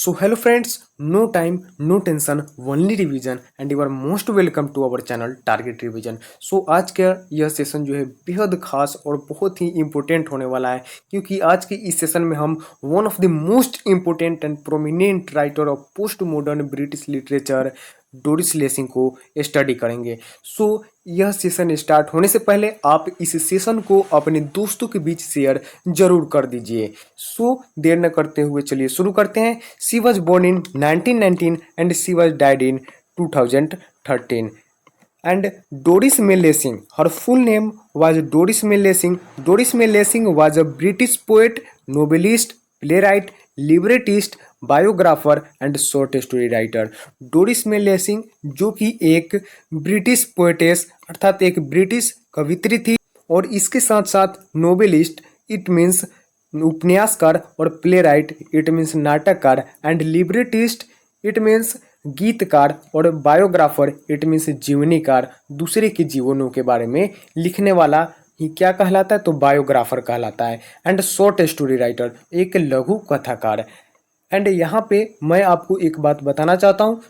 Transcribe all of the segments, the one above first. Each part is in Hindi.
So hello friends, no time, no tension, only revision and you are most welcome to our channel Target Revision. So आज का यह सेशन जो है बेहद खास और बहुत ही इम्पोर्टेंट होने वाला है क्योंकि आज के इस सेशन में हम one of the most important and prominent writer of post modern British literature Doris Lessing को स्टडी करेंगे। सो यह सेशन स्टार्ट होने से पहले आप इस सेशन को अपने दोस्तों के बीच शेयर जरूर कर दीजिए। सो देर न करते हुए चलिए शुरू करते हैं। She was born in 1919 and she was died in 2013 and Doris May Lessing. Her full name was Doris May Lessing. Doris May Lessing was a British poet, novelist, playwright, librettist, biographer and short story writer. Doris may lacing जो कि एक ब्रिटिश पोएटेस अर्थात एक ब्रिटिश कवित्री थी और इसके साथ साथ नोवेलिस्ट इट मीन्स उपन्यासकार और प्ले राइट इट मीन्स नाटककार एंड लिबरेटिस्ट इट मीन्स गीतकार और बायोग्राफर इट मीन्स जीवनीकार दूसरे के जीवनों के बारे में लिखने वाला ही क्या कहलाता है तो बायोग्राफर कहलाता है। एंड शॉर्ट स्टोरी राइटर एक लघु कथाकार। एंड यहाँ पे मैं आपको एक बात बताना चाहता हूँ,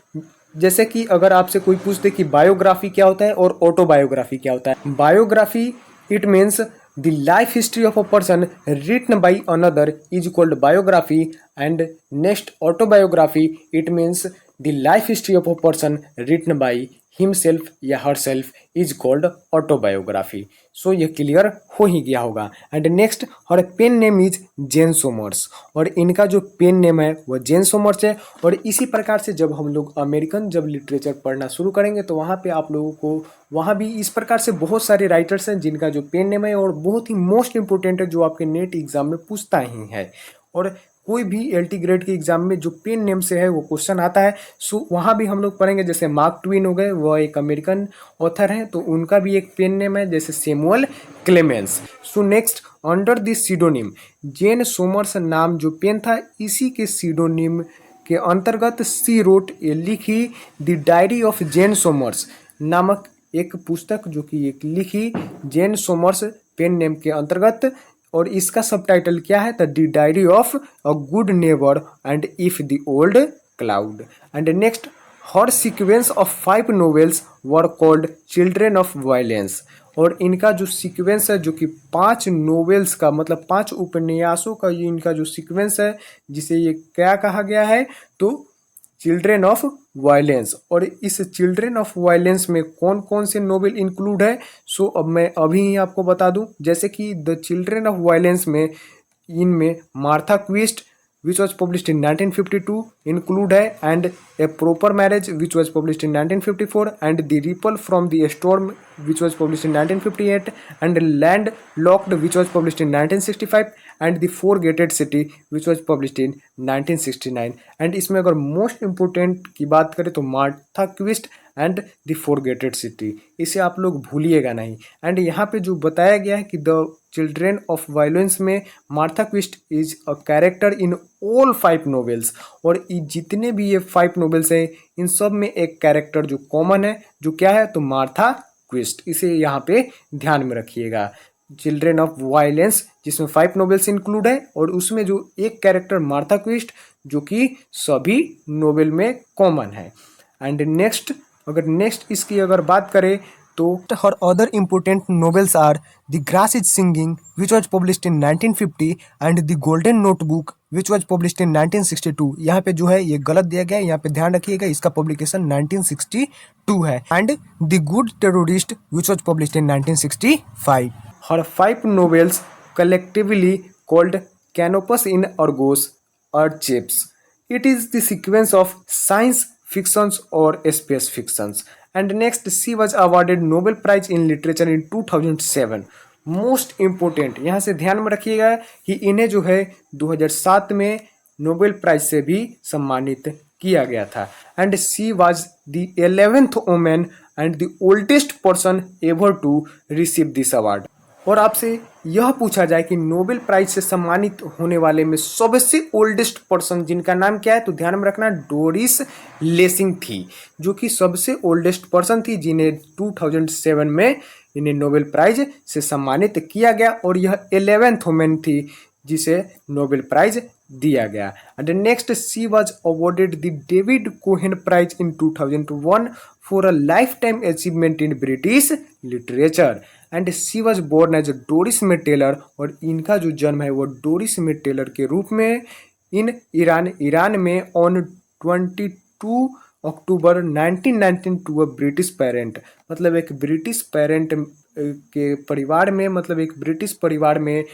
जैसे कि अगर आपसे कोई पूछते कि बायोग्राफी क्या होता है और ऑटोबायोग्राफी क्या होता है। Biography it means the life history of a person written by another is called biography and next autobiography it means the life history of a person written by himself या herself is called autobiography। So ये क्लियर हो ही गया होगा। And next her pen name is Jane Somers और इनका जो पेन नेम है वो जेन सोमर्स है। और इसी प्रकार से जब हम लोग अमेरिकन जब लिटरेचर पढ़ना शुरू करेंगे तो वहाँ पे आप लोगों को वहाँ भी इस प्रकार से बहुत सारे राइटर्स हैं जिनका जो पेन नेम है और बहुत ही मोस्ट इंपॉर्टेंट है जो आपके नेट एग्जाम में पूछता ही है। और कोई भी एलटी ग्रेड के एग्जाम में जो पेन नेम से है वो क्वेश्चन आता है। सो वहाँ भी हम लोग पढ़ेंगे। जैसे मार्क ट्वेन हो गए, वह एक अमेरिकन ऑथर हैं तो उनका भी एक पेन नेम है जैसे Samuel Clemens. So next under this pseudonym Jane Somers नाम जो पेन था इसी के सीडोनिम के अंतर्गत सी रोट लिखी the diary of Jane Somers नामक एक पुस्तक जो कि एक लिखी जेन सोमर्स पेन नेम के अंतर्गत। और इसका सबटाइटल क्या है the diary of a good neighbour and if the old cloud. And next her sequence of 5 novels were called children of violence. और इनका जो सीक्वेंस है जो कि 5 नोवेल्स का मतलब 5 उपन्यासों का ये इनका जो सीक्वेंस है जिसे ये क्या कहा गया है तो चिल्ड्रेन ऑफ वायलेंस। और इस चिल्ड्रेन ऑफ वायलेंस में कौन कौन से नोवेल इंक्लूड है सो अब मैं अभी ही आपको बता दूं। जैसे कि द चिल्ड्रेन ऑफ वायलेंस में इनमें Martha Quest which was published in 1952 include है and a proper marriage which was published in 1954 and the ripple from the storm which was published in 1958 and landlocked which was published in 1965 and the four gated city which was published in 1969। And इसमें अगर मोस्ट इंपोर्टेंट की बात करें तो Martha Quest and the four gated city, इसे आप लोग भूलिएगा नहीं। एंड यहाँ पे जो बताया गया है कि द चिल्ड्रेन ऑफ वायलेंस में Martha Quest is a character in all 5 novels. और जितने भी ये 5 नोवेल्स हैं इन सब में एक कैरेक्टर जो कॉमन है जो क्या है तो मार्था क्विस्ट, इसे यहाँ पे ध्यान में रखिएगा। चिल्ड्रेन ऑफ वायलेंस जिसमें 5 नोवेल्स इंक्लूड है और उसमें जो एक कैरेक्टर मार्था क्विस्ट जो कि सभी नोवेल में कॉमन है। एंड नेक्स्ट अगर नेक्स्ट इसकी अगर बात करें तो her other important novels are the grass is singing which was published in 1950 and the golden notebook which was published in 1962। यहाँ पे जो है ये गलत दिया गया है, यहाँ पे ध्यान रखिएगा, इसका पब्लिकेशन 1962 है। And the good terrorist which was published in 1965। Her 5 novels collectively called Canopus in Argos are chips. It is the sequence of science fictions or space fictions. And next, she was awarded Nobel Prize in Literature in 2007. Most important यहाँ से ध्यान में रखिएगा कि इन्हें जो है 2007 में नोबेल प्राइज से भी सम्मानित किया गया था। And she was the 11th women and the oldest person ever to receive this award. और आपसे यह पूछा जाए कि नोबेल प्राइज से सम्मानित होने वाले में सबसे ओल्डेस्ट पर्सन जिनका नाम क्या है तो ध्यान में रखना डोरिस लेसिंग थी जो कि सबसे ओल्डेस्ट पर्सन थी जिन्हें 2007 में इन्हें नोबेल प्राइज से सम्मानित किया गया। और यह 11th वुमेन थी जिसे नोबेल प्राइज दिया गया। And next, she was awarded the David Cohen prize in 2001 for a lifetime achievement in British literature. And she was born as Doris May Taylor, और इनका जो जन्म है वो डोरिस मे टेलर के रूप में इन ईरान में on 22 October 1919 to a British parent. मतलब एक ब्रिटिश पेरेंट के परिवार में, मतलब एक ब्रिटिश परिवार में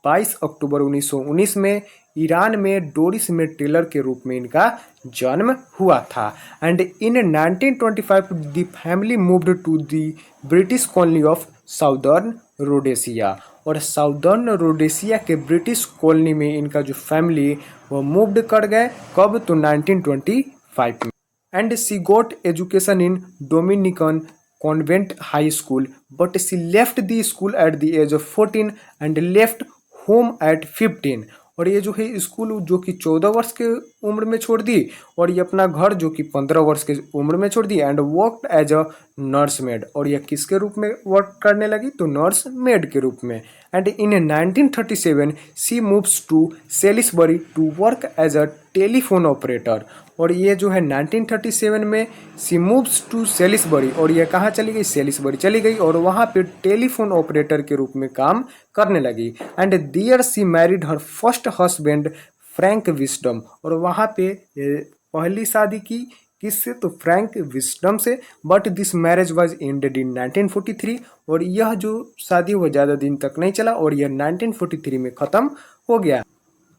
22 अक्टूबर 1919 में ईरान में डोरिस मे टेलर के रूप में इनका जन्म हुआ था। And in 1925 the family moved to the British colony of southern Rhodesia, और साउदर्न रोडेशिया के ब्रिटिश कॉलोनी में इनका जो फैमिली वो मूव्ड कर गए। कब? तो 1925 में। And she got education in Dominican convent high school, but she left the school at the age of 14 and left home at 15। और ये जो है स्कूल जो कि 14 वर्ष के उम्र में छोड़ दी, और ये अपना घर जो कि 15 वर्ष के उम्र में छोड़ दी। And worked as a nursemaid, और यह किसके रूप में वर्क करने लगी? तो नर्स मेड के रूप में। And in 1937 she moves to Salisbury to work as a telephone operator, और ये जो है 1937 में सी मूव्स टू सेलिसबरी, और ये कहाँ चली गई? सेलिसबरी चली गई, और वहाँ पे टेलीफोन ऑपरेटर के रूप में काम करने लगी। And there she married her first husband Frank Wisdom, और वहाँ पे पहली शादी की किससे? तो फ्रैंक विस्डम से। But this marriage was ended in 1943, और यह जो शादी वो ज़्यादा दिन तक नहीं चला, और यह 1943 में ख़त्म हो गया।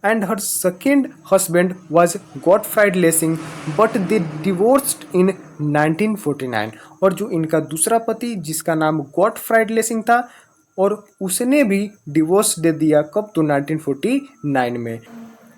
And her second husband was Gottfried Lessing, but they divorced in 1949। और जो इनका दूसरा पति जिसका नाम गॉटफ्राइड लेसिंग था, और उसने भी डिवोर्स दे दिया। कब? तो 1949 में।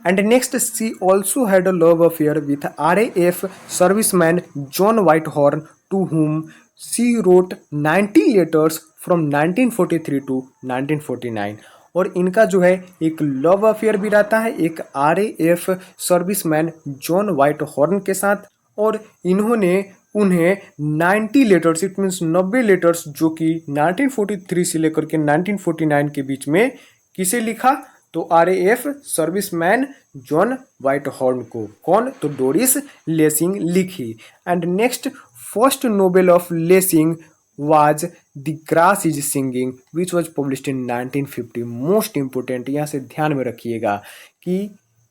And next, she also had a love affair with RAF serviceman John Whitehorn, to whom she wrote 90 letters from 1943 to 1949। और इनका जो है एक लव अफेयर भी रहता है एक RAF serviceman John white horn के साथ, और इन्होंने उन्हें 90 लेटर्स, इट मीन्स 90 लेटर्स, जो कि 1943 से लेकर के 1949 के बीच में किसे लिखा? तो RAF serviceman John white horn को। कौन? तो डोरिस लेसिंग लिखी। And next, first Nobel of lacing was The Grass is Singing, which was published in 1950। Most important, यहाँ से ध्यान में रखिएगा कि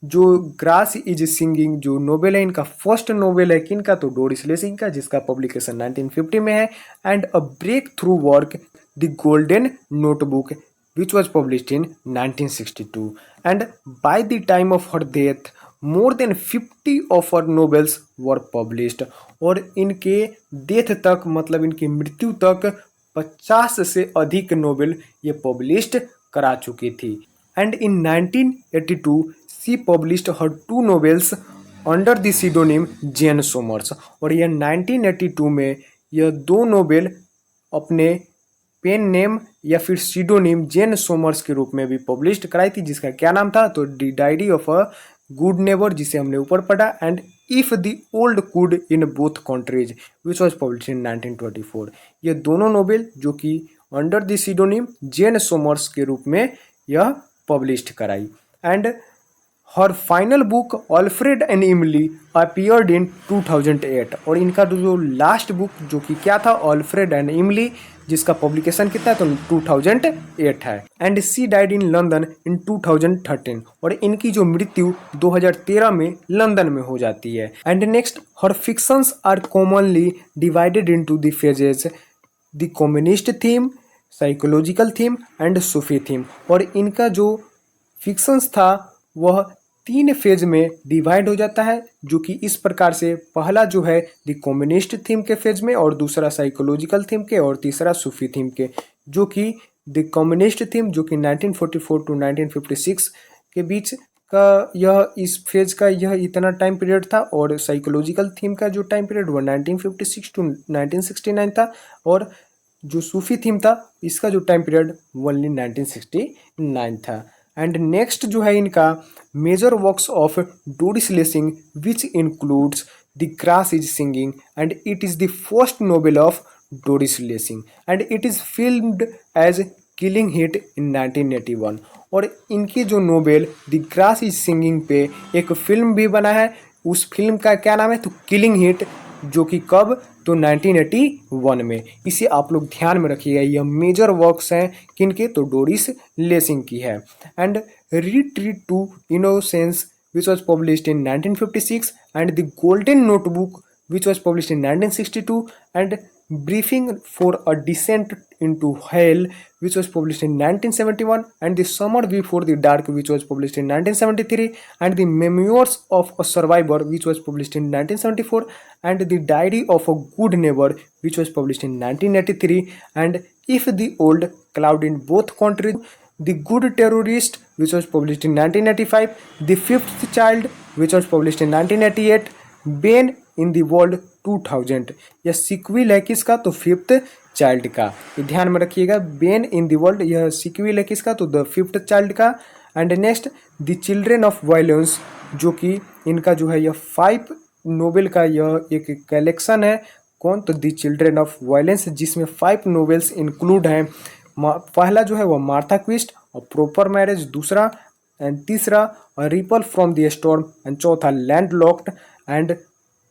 जो ग्रास इज सिंगिंग जो नोवेल है, इनका फर्स्ट नोवेल है किनका? तो डोरिस लेसिंग का, जिसका पब्लिकेशन 1950 में है। And a breakthrough work the golden Notebook, which was published in 1962। And by the time of her death, more than 50 of her novels were published। और इनके डेथ तक, मतलब इनकी मृत्यु तक 50 से अधिक नोवेल ये पब्लिश्ड करा चुकी थी। And in 1982 she published her 2 novels under the pseudonym Jane Somers. और यह 1982 में यह 2 नोवेल अपने पेन नेम या फिर सीडोनिम जेन सोमर्स के रूप में भी पब्लिश्ड कराई थी, जिसका क्या नाम था? तो the diary of a good neighbour, जिसे हमने ऊपर पढ़ा। And if the old could in both countries, which was publish in 1924। ये दोनों नोवेल जो कि अंडर द सीडोनिम जेन सोमर्स के रूप में यह पब्लिश्ड कराई। And her final book Alfred and Emily appeared in 2008। और इनका जो लास्ट बुक जो कि क्या था? ऑल्फ्रेड एंड इमली, जिसका पब्लिकेशन कितना है? तो 2008 है। And she died in London इन 2013। और इनकी जो मृत्यु 2013 में लंदन में हो जाती है। And next, her fictions are commonly divided into the phases the communist theme, psychological theme and Sufi theme. और इनका जो फिक्शंस था वह 3 फेज में डिवाइड हो जाता है, जो कि इस प्रकार से, पहला जो है द कम्युनिस्ट थीम के फेज में, और दूसरा साइकोलॉजिकल थीम के, और तीसरा सूफी थीम के। जो कि द कम्युनिस्ट थीम जो कि 1944 टू 1956 के बीच का यह इस फेज का यह इतना टाइम पीरियड था, और साइकोलॉजिकल थीम का जो टाइम पीरियड वो 1956 टू 1969 था, और जो सूफी थीम था इसका जो टाइम पीरियड ओनली 1969 था। एंड नेक्स्ट जो है इनका major works of Doris Lessing, which includes the grass is singing, and it is the first novel of Doris Lessing, and it is filmed as Killing Heat in 1981। और इनकी जो novel the grass is Singing पे एक फिल्म भी बना है। उस फिल्म का क्या नाम है, तो किलिंग हिट, जो कि कब, तो 1981 में। इसे आप लोग ध्यान में रखिएगा। यह मेजर वर्क्स हैं किनके, तो डोरिस लेसिंग की है। And Retreat to Innocence which was published in 1956, and the Golden Notebook which was published in 1962, and Briefing for a Descent into Hell which was published in 1971, and The Summer Before the Dark which was published in 1973, and The Memoirs of a Survivor which was published in 1974, and The Diary of a Good Neighbor which was published in 1983, and If the Old Cloud in Both Countries, The Good Terrorist which was published in 1985, The Fifth Child which was published in 1988, Bane in the World 2000। यह सिक्विल है किसका, तो फिफ्थ चाइल्ड का। ये ध्यान में रखिएगा, बेन इन द वर्ल्ड, यह सिक्विल है किसका, तो द फिफ्थ चाइल्ड का। And next the children of violence, जो कि इनका जो है यह 5 नोवेल का यह एक कलेक्शन है। कौन, तो द चिल्ड्रेन ऑफ वायलेंस, जिसमें 5 नोवेल्स इंक्लूड हैं। पहला जो है वो मार्था क्विस्ट और प्रॉपर मैरिज, दूसरा एंड तीसरा ripple from the storm, and चौथा लैंड लॉक्ड, एंड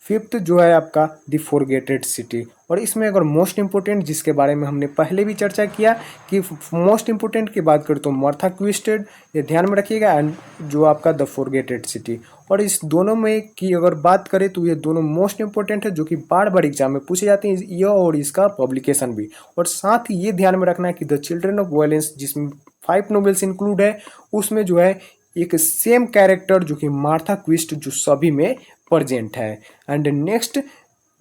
फिफ्थ जो है आपका द फॉरगेटेड सिटी। और इसमें अगर मोस्ट इंपोर्टेंट, जिसके बारे में हमने पहले भी चर्चा किया कि मोस्ट इंपोर्टेंट की बात करें तो मार्था क्विस्टेड, ये ध्यान में रखिएगा, एंड जो आपका द फॉरगेटेड सिटी। और इस दोनों में की अगर बात करें तो ये दोनों मोस्ट इंपोर्टेंट है, जो कि बार बार एग्जाम में पूछे जाते हैं, यह और इसका पब्लिकेशन भी। और साथ ही ये ध्यान में रखना है कि द चिल्ड्रेन ऑफ वायलेंस, जिसमें 5 नोवेल्स इंक्लूड है, उसमें जो है एक सेम कैरेक्टर जो कि मार्था क्विस्ट जो सभी में प्रेजेंट है। एंड नेक्स्ट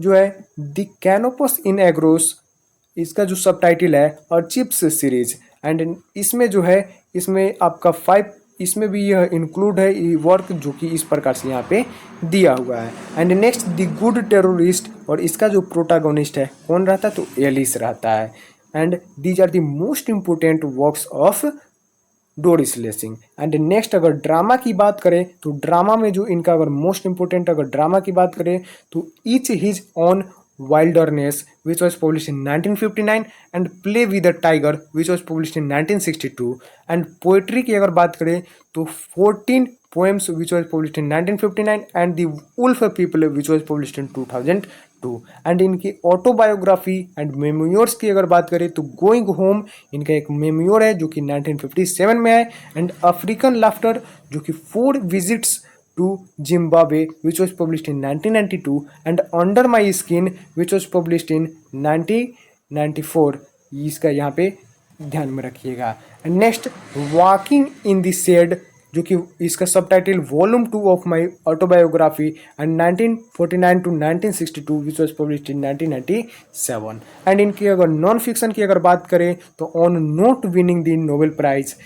जो है द कैनोपस इन एग्रोस, इसका जो सबटाइटल है और चिप्स सीरीज। एंड इसमें जो है, इसमें आपका 5, इसमें भी यह इंक्लूड है ये वर्क, जो कि इस प्रकार से यहाँ पे दिया हुआ है। And next the good terrorist, और इसका जो प्रोटागोनिस्ट है कौन रहता है, तो एलिस रहता है। And these are the most important works of Doris Lessing. And next अगर ड्रामा की बात करें तो ड्रामा में जो इनका अगर मोस्ट इंपोर्टेंट अगर ड्रामा की बात करें तो each his on wilderness which was published in 1959, and Play with the Tiger which was published in 1962। and poetry की अगर बात करें तो 14 poems which was published in 1959, and The Wolf People which was published in 2002। And इनकी ऑटोबायोग्राफी एंड मेमोयर्स की अगर बात करें तो गोइंग होम इनका एक मेमोयर है जो कि 1957 में है। एंड अफ्रीकन लाफ्टर, जो कि 4 visits to Zimbabwe which was published in 1992, and Under My Skin which was published in 1994। इसका यहाँ पे ध्यान में रखिएगा। Next walking in the shade, जो कि इसका subtitle volume 2 of my autobiography, and 1949 to 1962 which was published in 1997। And इनकी अगर नॉन फिक्शन की अगर बात करें तो on not winning the Nobel prize,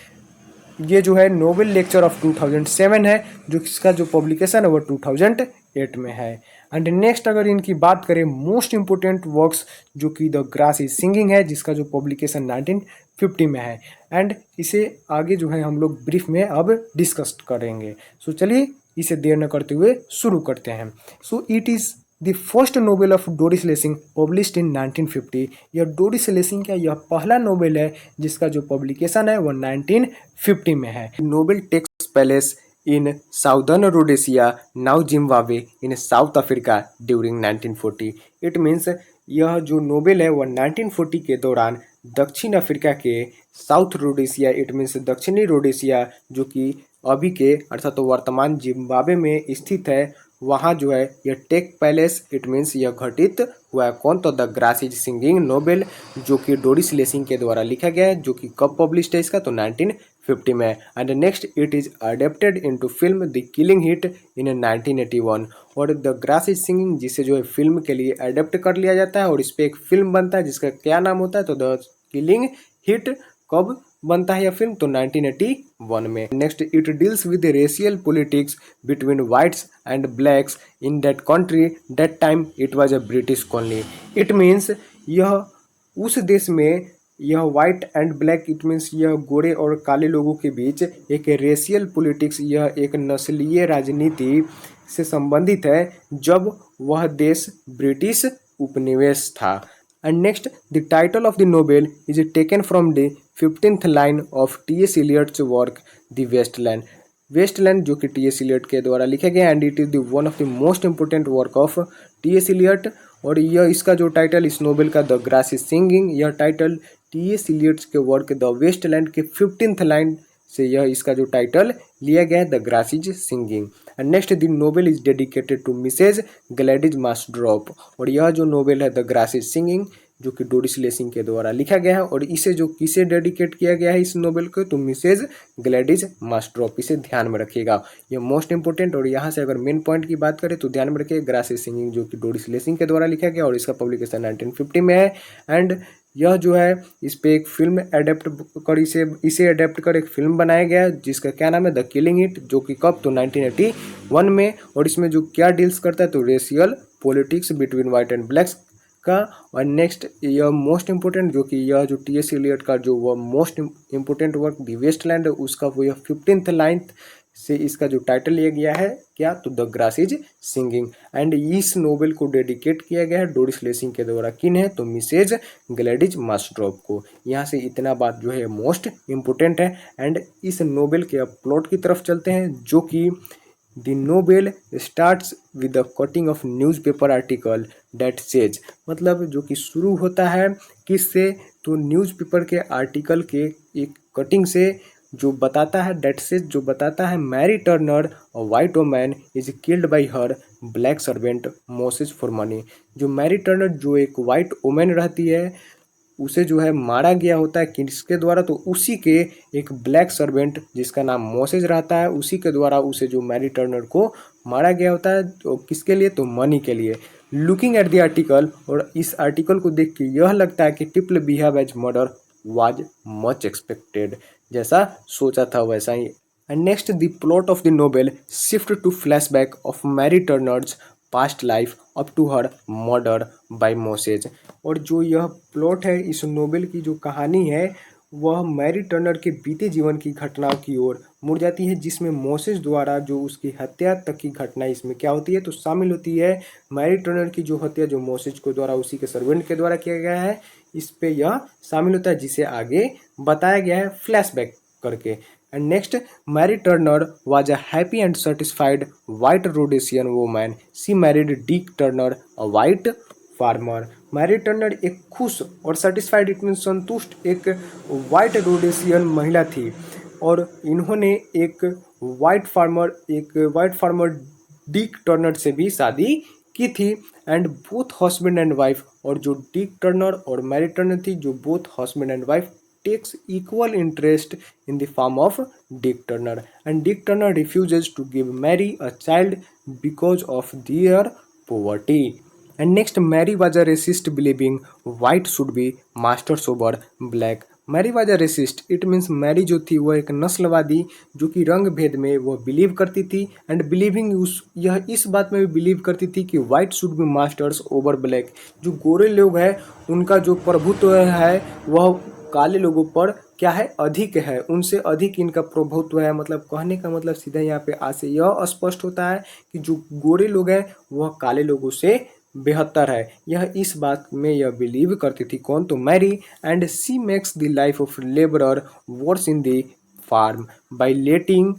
ये जो है नोबेल लेक्चर ऑफ 2007 है, जो इसका जो पब्लिकेशन है वो 2008 में है। एंड नेक्स्ट अगर इनकी बात करें मोस्ट इंपोर्टेंट वर्क्स, जो कि द ग्रास इज सिंगिंग है, जिसका जो पब्लिकेशन 1950 में है। एंड इसे आगे जो है हम लोग ब्रीफ में अब डिस्कस करेंगे। सो चलिए इसे देर न करते हुए शुरू करते हैं। So it is the first novel of Doris lacing published in 1950। यह डोरिस लेसिंग का यह पहला नोवेल है जिसका जो पब्लिकेशन है वो 1950 में है। Novel takes place in southern Rhodesia, now Zimbabwe, in South Africa during 1940। It means यह जो नोवेल है वह 1940 के दौरान दक्षिण अफ्रीका के साउथ रोडेशिया, इट मीन्स दक्षिणी रोडेशिया, जो कि अभी के अर्थात तो वर्तमान जिम्बाब्वे में स्थित है, वहाँ जो है यह टेक पैलेस, इट मीन्स यह घटित हुआ है। कौन, तो the grass is singing novel, जो कि डोरिस लेसिंग के द्वारा लिखा गया है, जो कि कब पब्लिश्ड है इसका, तो 1950 में। And next it is adapted into film the killing Heat in 1981। और द ग्रास इज सिंगिंग, जिसे जो है फिल्म के लिए अडेप्ट कर लिया जाता है और इस पर एक फिल्म बनता है जिसका क्या नाम होता है, तो द किलिंग हिट। कब बनता है यह फिल्म, तो 1981 में। Next it deals with racial politics between whites and blacks in that country, that time it was a British colony. It means यह उस देश में यह white and black, it means यह गोरे और काले लोगों के बीच एक रेशियल पॉलिटिक्स, यह एक नस्लीय राजनीति से संबंधित है जब वह देश ब्रिटिश उपनिवेश था। And next, the title of the Nobel is taken from the 15th line of T.S. Eliot's work, The Wasteland. Wasteland जो कि टी एस इलियट के द्वारा लिखा गया and it is the one of the most important work of T S Eliot. और यह इसका जो टाइटल इस नोबेल का द ग्रास इज सिंगिंग, यह टाइटल टी एस इलियट्स के वर्क द वेस्टलैंड के 15th लाइन से यह इसका जो टाइटल लिया गया है the grass is singing. And next the novel is dedicated to Mrs Gladys Maasdorp. और यह जो नोबेल है द ग्रास इज सिंगिंग जो कि डोरिस लेसिंग के द्वारा लिखा गया है और इसे जो किसे डेडिकेट किया गया है इस नोबेल को, तो मिसेज ग्लैडिस मास्ट्रोप। इसे ध्यान में रखिएगा, यह मोस्ट इंपोर्टेंट। और यहाँ से अगर मेन पॉइंट की बात करें तो ध्यान में रखिए ग्रास इज सिंगिंग जो कि डोरिस लेसिंग के द्वारा लिखा गया और इसका पब्लिकेशन 1950 में है। एंड यह जो है इस पे एक फिल्म अडेप्ट कर इसे अडेप्ट कर एक फिल्म बनाया गया है जिसका क्या नाम है द किलिंग इट, जो कि कब तो 1981 में। और इसमें जो क्या डील्स करता है तो racial politics between white and blacks का। और नेक्स्ट यह मोस्ट इंपोर्टेंट जो कि यह जो टी एस इलियट का जो वह most important work the Wasteland है उसका वो यह 15th लाइन से इसका जो टाइटल लिया गया है क्या तो the grass is singing. And इस नोबेल को डेडिकेट किया गया है डोरिस लेसिंग के द्वारा, किन है तो मिसेज ग्लैडिस मास्ट्रोप को। यहाँ से इतना बात जो है मोस्ट इंपोर्टेंट है। एंड इस नोबेल के अब प्लॉट की तरफ चलते हैं जो कि The Nobel starts with the cutting of newspaper article that says, मतलब जो कि शुरू होता है किससे तो न्यूज़पेपर के आर्टिकल के एक कटिंग से जो बताता है that says जो बताता है Mary Turner a white woman is killed by her black servant Moses for money. जो मैरी टर्नर जो एक वाइट वोमैन रहती है उसे जो है मारा गया होता है किसके द्वारा तो उसी के एक ब्लैक सर्वेंट जिसका नाम मोसेज रहता है उसी के द्वारा उसे जो मैरी टर्नर को मारा गया होता है तो किसके लिए तो मनी के लिए। लुकिंग एट द आर्टिकल, और इस आर्टिकल को देख के यह लगता है कि people behave as murder was much expected, जैसा सोचा था वैसा ही। And next the plot of the novel shift to flashback of Mary Turner's past life up to her murder by Moses. और जो यह प्लॉट है इस नोबेल की जो कहानी है वह मैरी टर्नर के बीते जीवन की घटनाओं की ओर मुड़ जाती है जिसमें मोसेस द्वारा जो उसकी हत्या तक की घटना इसमें क्या होती है तो शामिल होती है। मैरी टर्नर की जो हत्या जो मोसेस को द्वारा उसी के सर्वेंट के द्वारा किया गया है इस पे यह शामिल होता है जिसे आगे बताया गया है फ्लैशबैक करके। And next, Mary Turner was a happy and satisfied white Rhodesian woman. She married Dick Turner, a white farmer. Mary Turner एक खुश और सेटिस्फाइड इट मीन संतुष्ट एक वाइट रोडेशियन महिला थी और इन्होंने एक वाइट फार्मर डिक टर्नर से भी शादी की थी। And both husband and wife, और जो डिक टर्नर और मैरी टर्नर थी जो both husband and wife takes equal interest in the farm of Dick Turner, and Dick Turner refuses to give Mary a child because of their poverty. And next, Mary was a racist believing white should be masters over black. Mary was a racist, it means Mary जो थी वह एक नस्लवादी जो कि रंग भेद में वह बिलीव करती थी। एंड बिलीविंग यह इस बात में भी बिलीव करती थी कि white should be masters over black, जो गोरे लोग हैं उनका जो प्रभुत्व है वह काले लोगों पर क्या है अधिक है, उनसे अधिक इनका प्रभुत्व है। मतलब कहने का मतलब सीधा यहाँ पे आज से यह स्पष्ट होता है कि जो गोरे लोग हैं वह काले लोगों से बेहतर है। यह इस बात में यह बिलीव करती थी कौन तो Mary. And she makes the life of labourer worse in the farm by letting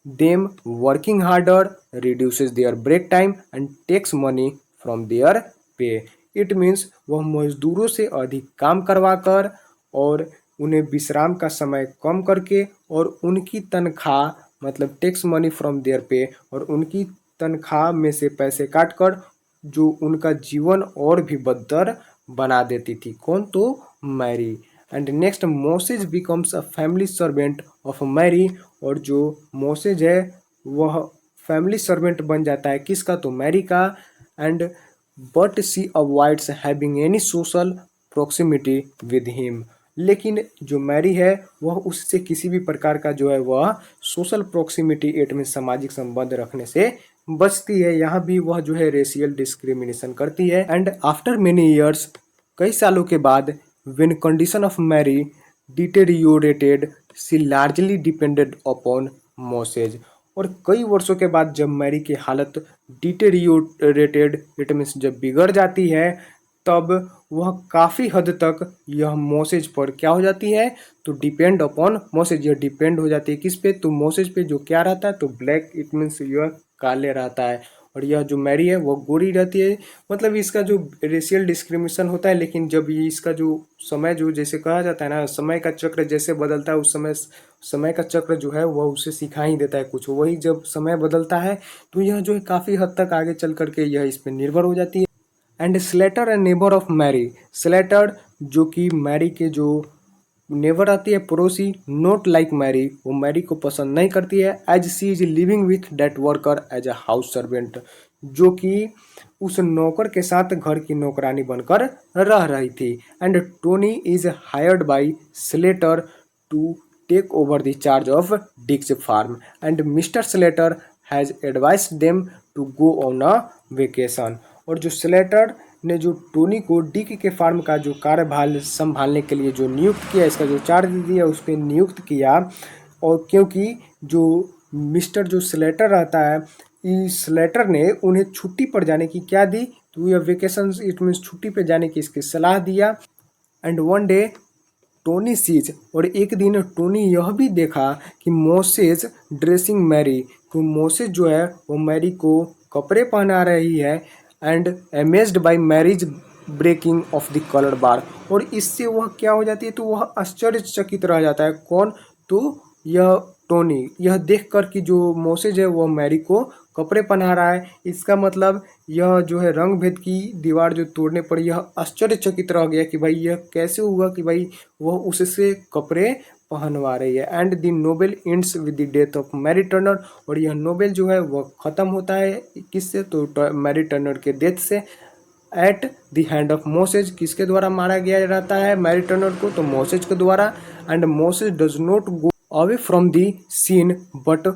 them working harder, reduces their break time and takes money from their pay. It means वह मजदूरों से अधिक काम करवा कर और उन्हें विश्राम का समय कम करके और उनकी तनख्वाह मतलब टेक्स मनी फ्रॉम देयर पे, और उनकी तनख्वाह में से पैसे काट कर जो उनका जीवन और भी बदतर बना देती थी कौन तो Mary. And next, Moses becomes a family servant of Mary, और जो मोसेज है वह फैमिली सर्वेंट बन जाता है किसका तो मैरी का। And but she avoids having any social proximity with him, लेकिन जो मैरी है वह उससे किसी भी प्रकार का जो है वह सोशल प्रॉक्सिमिटी इट में सामाजिक संबंध रखने से बचती है। यहाँ भी वह जो है रेशियल डिस्क्रिमिनेशन करती है। एंड आफ्टर मेनी ईयर्स, कई सालों के बाद, when condition of Mary deteriorated she largely depended upon Moses, और कई वर्षों के बाद जब मैरी की हालत डिटेरियोरेटेड इट मीन्स जब बिगड़ जाती है तब वह काफ़ी हद तक यह मोसेज पर क्या हो जाती है, तो डिपेंड अपॉन मोसेज, यह डिपेंड हो जाती है किस पे, तो मोसेज पे जो क्या रहता है, तो ब्लैक, इट मीन्स यह काले रहता है, और यह जो मैरी है वो गोरी रहती है। मतलब इसका जो रेशियल डिस्क्रिमिनेशन होता है, लेकिन जब ये इसका जो समय जो जैसे कहा जाता है ना, समय का चक्र जैसे बदलता है उस समय समय का चक्र जो है वह उसे सिखा ही देता है कुछ, वही जब समय बदलता है तो यह जो है काफ़ी हद तक आगे चल करके यह इस पर निर्भर हो जाती है। And Slater and neighbour of Mary, Slater जो कि मैरी के जो नेबर आती है, पड़ोसी, नॉट लाइक मैरी, वो मैरी को पसंद नहीं करती है, as she is living with that worker as a house servant, जो कि उस नौकर के साथ घर की नौकरानी बनकर रह रही थी। And Tony is hired by Slater to take over the charge of Dick's farm, and mister Slater has advised them to go on a vacation. और जो स्लेटर ने जो टोनी को डिक के फार्म का जो कार्यभार संभालने के लिए जो नियुक्त किया, इसका जो चार्ज दिया उस पर नियुक्त किया, और क्योंकि जो मिस्टर जो स्लेटर रहता है, इस स्लेटर ने उन्हें छुट्टी पर जाने की क्या दी, तो यह वेकेशन, इट मीन्स छुट्टी पर जाने की इसकी सलाह दिया। And one day Tony sees, और एक दिन टोनी यह भी देखा कि मोसेज ड्रेसिंग मैरी, तो मोसेज जो है वो मैरी को कपड़े पहना रही है, and amazed by Mary's breaking of the colour bar, और इससे वह क्या हो जाती है, तो वह आश्चर्यचकित रह जाता है। कौन, तो यह टोनी, यह देख कर कि जो मोसेज है वह मैरी को कपड़े पहना रहा है, इसका मतलब यह जो है रंग भेद की दीवार जो तोड़ने पर यह आश्चर्यचकित रह गया कि भाई यह कैसे हुआ कि भाई वह उससे कपड़े पहनवा रही है। And the novel ends with the death of Mary Turner, और यह नोवेल जो है वह ख़त्म होता है किससे, तो मैरी टर्नर के डेथ से। एट द हैंड ऑफ मोसेज, किसके द्वारा मारा गया रहता है मैरी टर्नर को, तो मोसेज के द्वारा। And Moses does not go away from the scene but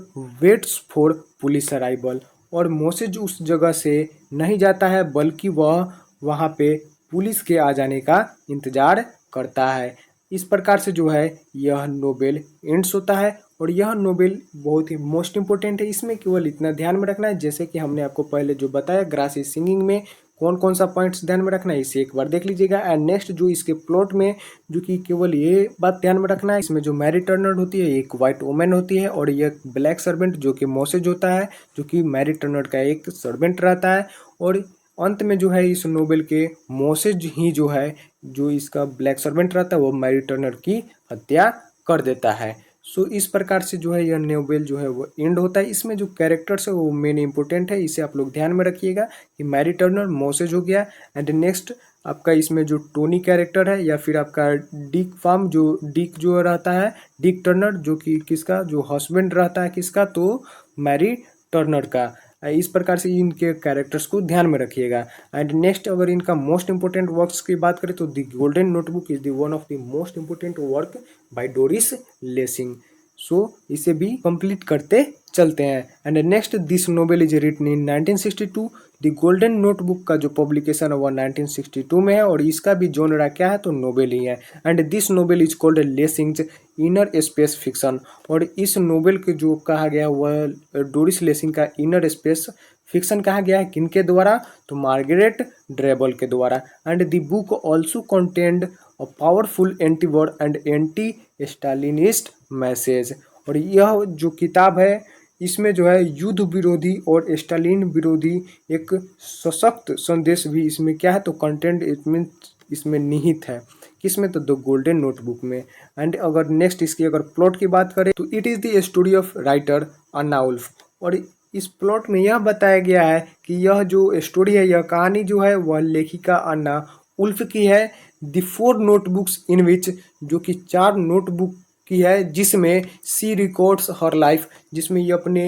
waits for police arrival, और मोसेज उस जगह से नहीं जाता है बल्कि वह वहाँ पे पुलिस के आ जाने का इंतजार करता है। इस प्रकार से जो है यह नोवेल एंड्स होता है, और यह नोवेल बहुत ही मोस्ट इम्पोर्टेंट है। इसमें केवल इतना ध्यान में रखना है, जैसे कि हमने आपको पहले जो बताया ग्रास इज सिंगिंग में कौन कौन सा पॉइंट्स ध्यान में रखना है, इसे एक बार देख लीजिएगा। एंड नेक्स्ट जो इसके प्लॉट में जो कि केवल ये बात ध्यान में रखना है, इसमें जो मैरी टर्नर होती है एक वाइट वुमेन होती है, और ये ब्लैक सर्वेंट जो कि मोसेज होता है, जो कि मैरी टर्नर का एक सर्वेंट रहता है। और अंत में जो है इस नोवेल के मोसेज ही जो है, जो इसका ब्लैक सर्वेंट रहता है, वो मैरी टर्नर की हत्या कर देता है। सो इस प्रकार से जो है यह नोवेल जो है वो एंड होता है। इसमें जो कैरेक्टर्स है वो मेन इंपॉर्टेंट है, इसे आप लोग ध्यान में रखिएगा कि मैरी टर्नर, मोसेज हो गया, एंड नेक्स्ट आपका इसमें जो टोनी कैरेक्टर है, या फिर आपका डिक फार्म जो डिक जो रहता है, डिक टर्नर, जो कि किसका जो हस्बैंड रहता है किसका, तो मैरी टर्नर का। इस प्रकार से इनके कैरेक्टर्स को ध्यान में रखिएगा। एंड नेक्स्ट अगर इनका मोस्ट इंपोर्टेंट वर्क्स की बात करें तो the golden notebook is the one of the most important work by Doris Lessing. So इसे भी कंप्लीट करते चलते हैं। And next this novel is written in 1962। The golden notebook का जो पब्लिकेशन है वो 1962 में है, और इसका भी जोनरा क्या है, तो नोवेल ही है। And this novel is called lacings inner space fiction, और इस नोवेल के जो कहा गया वह डोरिस लेसिंग का इनर स्पेस फिक्शन कहा गया है किनके द्वारा, तो मार्गरेट ड्रेबल के द्वारा। And the book also contained a powerful anti war and anti Stalinist message, और यह जो किताब है इसमें जो है युद्ध विरोधी और स्टालिन विरोधी एक सशक्त संदेश भी इसमें क्या है, तो कंटेंट इसमें इसमें निहित है। किसमें, तो द गोल्डन नोटबुक में। एंड अगर नेक्स्ट इसकी अगर प्लॉट की बात करें तो it is the story of writer Anna Wulf, और इस प्लॉट में यह बताया गया है कि यह जो स्टोरी है, यह कहानी जो है वह लेखिका अन्ना उल्फ की है। द 4 नोटबुक्स इन विच, जो कि 4 नोटबुक की है जिसमें सी रिकॉर्ड्स हर लाइफ, जिसमें ये अपने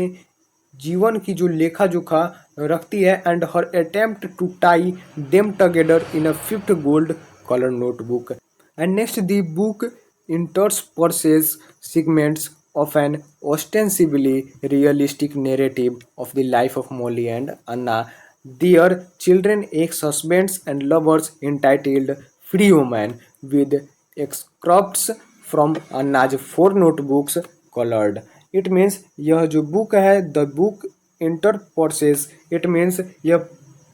जीवन की जो लेखा जोखा रखती है, and her attempt to tie them together in a 5th gold colour notebook. And next the book intersperses segments of an ostensibly realistic narrative of the life of Molly and Anna, their children, ex-husbands and lovers, entitled Free Woman, with excerpts from Anna's 4 notebooks colored. It means यह जो बुक है द बुक इंटरपर्सेस, इट मीन्स यह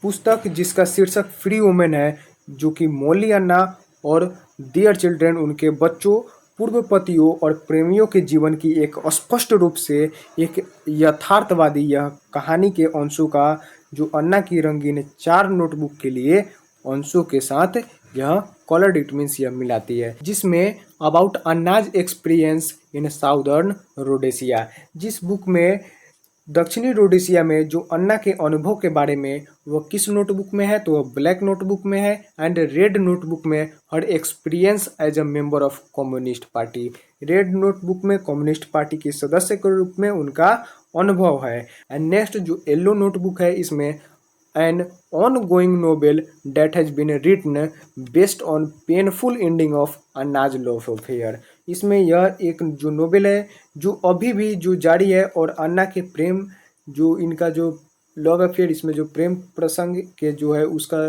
पुस्तक जिसका शीर्षक फ्री वुमेन है, जो कि मौली अन्ना और देयर चिल्ड्रन उनके बच्चों, पूर्व पतियों और प्रेमियों के जीवन की एक स्पष्ट रूप से एक यथार्थवादी यह कहानी के अंशों का जो अन्ना की रंगीन 4 नोटबुक के लिए अंशों के साथ यह कलर्ड इट मीन्स यह मिलाती है, जिसमें about Anna's experience in southern Rhodesia, जिस बुक में दक्षिणी रोडेशिया में जो अन्ना के अनुभव के बारे में वह किस नोटबुक में है, तो वह ब्लैक नोटबुक में है। एंड रेड नोटबुक में her experience as a member of communist party, red notebook में कम्युनिस्ट पार्टी के सदस्य के रूप में उनका अनुभव है। एंड नेक्स्ट जो येलो नोटबुक है, इसमें an ongoing novel that has been written based on painful ending of Anna's love affair, इसमें यह एक जो नोवेल है जो अभी भी जो जारी है और अन्ना के प्रेम जो इनका जो लव अफेयर, इसमें जो प्रेम प्रसंग के जो है उसका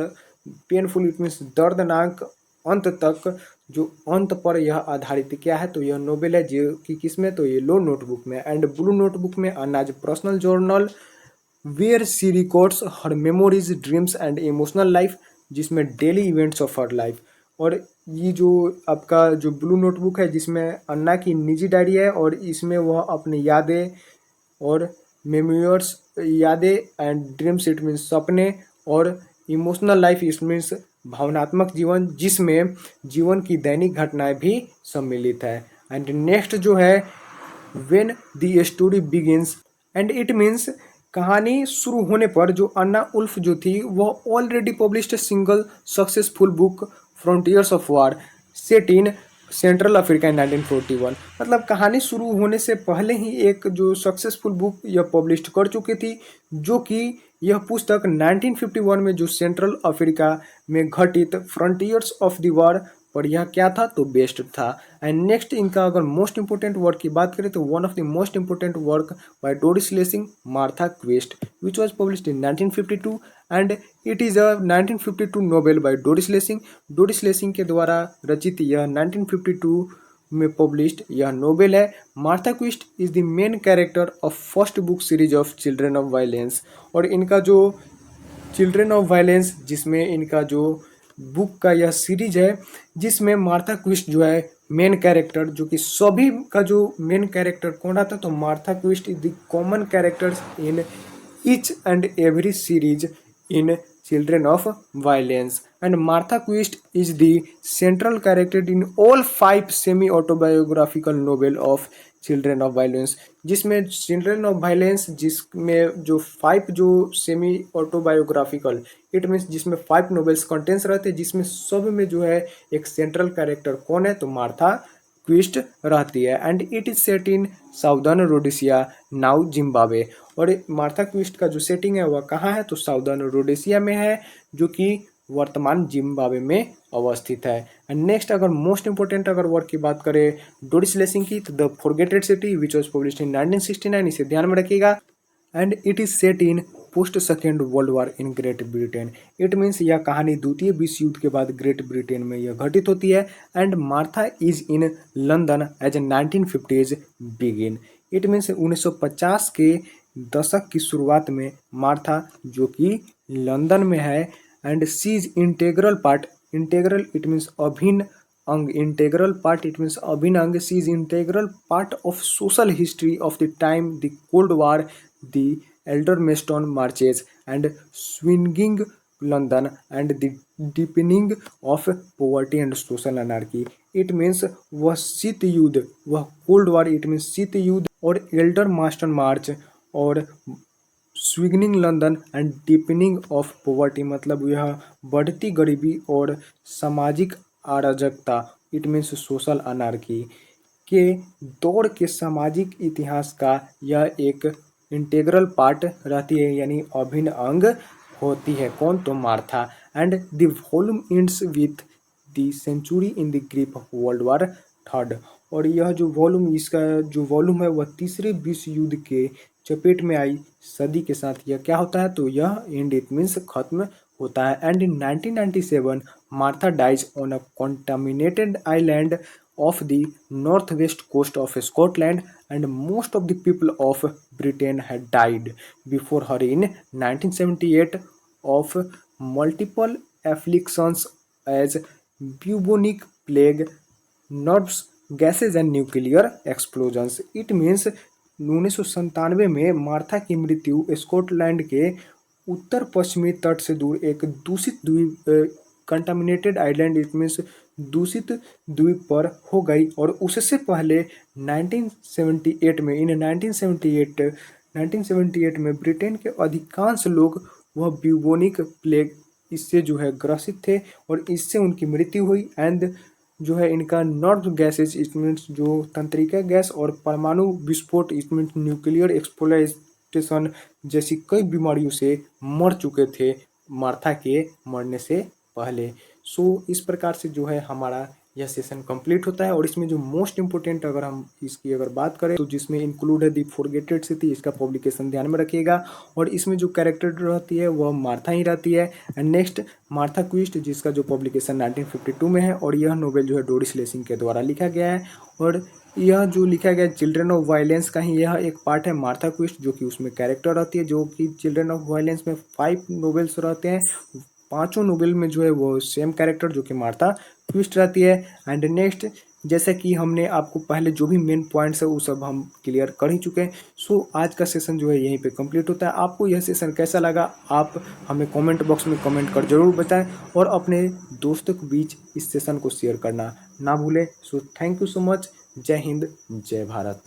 पेनफुल इट मीन्स दर्दनाक अंत तक जो अंत पर यह आधारित क्या है, तो यह नोवेल है जो कि किसमें, तो येलो नोटबुक में। एंड ब्लू नोटबुक में Anna's personal journal where she records her memories dreams and emotional life, जिसमें daily events of her life. और ये जो आपका जो ब्लू नोटबुक है जिसमें अन्ना की निजी डायरी है और इसमें वह अपनी यादें और मेमोर्स, यादें एंड ड्रीम्स इट मीन्स सपने, और इमोशनल लाइफ इट मीन्स भावनात्मक जीवन, जिसमें जीवन की दैनिक घटनाएं भी सम्मिलित है। एंड नेक्स्ट जो है when the story begins, and it means कहानी शुरू होने पर जो अन्ना उल्फ जो थी वह already published single successful book frontiers of war set in central Africa in 1941, मतलब कहानी शुरू होने से पहले ही एक जो सक्सेसफुल बुक यह पब्लिश कर चुकी थी, जो कि यह पुस्तक 1951 में जो सेंट्रल अफ्रीका में घटित फ्रंटियर्स ऑफ द वार पर यह क्या था, तो बेस्ट था। एंड नेक्स्ट इनका अगर मोस्ट इंपोर्टेंट वर्क की बात करें तो one of the most important work by Doris Lessing Martha Quest which was published in 1952 and it is a 1952 novel by Doris Lessing. Doris Lessing के द्वारा रचित यह 1952 में पब्लिश्ड यह नोवेल है। Martha Quest is the main character of first book series of children of violence, और इनका जो चिल्ड्रन ऑफ वायलेंस जिसमें इनका जो बुक का यह सीरीज है जिसमें मार्था क्विस्ट जो है मेन कैरेक्टर, जो कि सभी का जो मेन कैरेक्टर कौन आता, तो Martha Quest is the common characters in each and every series in children of violence. And Martha Quest is the central character in all 5 semi autobiographical novel of children of violence, जिसमें चिल्ड्रन ऑफ वायलेंस जिसमें जो 5 जो सेमी ऑटोबायोग्राफिकल इट मीन्स जिसमें 5 नोवेल्स कंटेंट्स रहते हैं, जिसमें सब में जो है एक सेंट्रल कैरेक्टर कौन है, तो मार्था क्विस्ट रहती है। And it is set in southern Rhodesia now Zimbabwe, और मार्था क्विस्ट का जो सेटिंग है वह कहाँ है, तो साउदर्न रोडेशिया में है, जो कि वर्तमान जिम्बाब्वे में अवस्थित है। एंड नेक्स्ट अगर मोस्ट इंपोर्टेंट अगर वर्क की बात करें डोरिस लेसिंग की, तो the four gated city which was published in 1969, इसे ध्यान में रखिएगा। And it is set in post second world war in Great Britain, it means यह कहानी द्वितीय विश्व युद्ध के बाद ग्रेट ब्रिटेन में यह घटित होती है। And Martha is in London as a 1950s begin, it means 1950 के दशक की शुरुआत में मार्था जो कि लंदन में है। And she is integral part, integral it means अभिन्न अंग, इंटेग्रल पार्ट इट मीन्स अभिन्न अंग, she is integral part of social history of the time the cold war, the Aldermaston marches and swinging London and the deepening of poverty and social anarchy, it means वह शीत युद्ध, वह कोल्ड वार इट मीन्स शीत युद्ध और एल्डर मास्टन मार्च और swinging London and deepening of poverty, मतलब यह बढ़ती गरीबी और सामाजिक अराजकता इट मीन्स सोशल अनार्की के दौर के सामाजिक इतिहास का यह एक इंटेग्रल पार्ट रहती है, यानी अभिन्न अंग होती है कौन, तो Martha. And the volume ends with the century in the grip of world war third, और यह जो वॉल्यूम इसका जो वॉल्यूम है वह तीसरे विश्व युद्ध के चपेट में आई सदी के साथ यह क्या होता है, तो यह एंड इट मीन्स खत्म होता है। And in 1997 Martha dies on a contaminated island of the northwest coast of Scotland, and most of the people of Britain had died before her in 1978 of multiple afflictions as bubonic plague, nerves gases and nuclear explosions. It means 1997 में मार्था की मृत्यु स्कॉटलैंड के उत्तर पश्चिमी तट से दूर एक दूषित द्वीप कंटामिनेटेड आइलैंड इट मीन्स दूषित द्वीप पर हो गई और उससे पहले 1978 में 1978 में ब्रिटेन के अधिकांश लोग वह ब्यूबोनिक प्लेग इससे जो है ग्रसित थे और इससे उनकी मृत्यु हुई। एंड जो है इनका नॉर्थ गैसेज इट मीन्स जो तंत्रिका गैस और परमाणु विस्फोट इट मीन्स न्यूक्लियर एक्सप्लोरेशन जैसी कई बीमारियों से मर चुके थे मार्था के मरने से पहले। सो इस प्रकार से जो है हमारा यह सेशन कंप्लीट होता है और इसमें जो मोस्ट इंपोर्टेंट अगर हम इसकी अगर बात करें तो जिसमें इंक्लूड है दी फॉरगेटेड सिटी, इसका पब्लिकेशन ध्यान में रखिएगा। और इसमें जो कैरेक्टर रहती है वह मार्था ही रहती है। एंड नेक्स्ट मार्था क्विस्ट जिसका जो पब्लिकेशन 1952 में है और यह नोवेल जो है डोरिस लेसिंग के द्वारा लिखा गया है और यह जो लिखा गया चिल्ड्रन ऑफ वायलेंस का ही यह एक पार्ट है मार्था क्विस्ट जो कि उसमें कैरेक्टर रहती है जो कि चिल्ड्रन ऑफ वायलेंस में 5 नोवेल्स रहते हैं। पांचों नोवेल में जो है वो सेम कैरेक्टर जो कि मार्था ट्विस्ट रहती है। एंड नेक्स्ट जैसे कि हमने आपको पहले जो भी मेन पॉइंट्स है वो सब हम क्लियर कर ही चुके हैं। सो आज का सेशन जो है यहीं पे कंप्लीट होता है। आपको यह सेशन कैसा लगा आप हमें कमेंट बॉक्स में कमेंट कर जरूर बताएं और अपने दोस्तों के बीच इस सेशन को शेयर करना ना भूलें। So thank you so much. जय हिंद, जय भारत।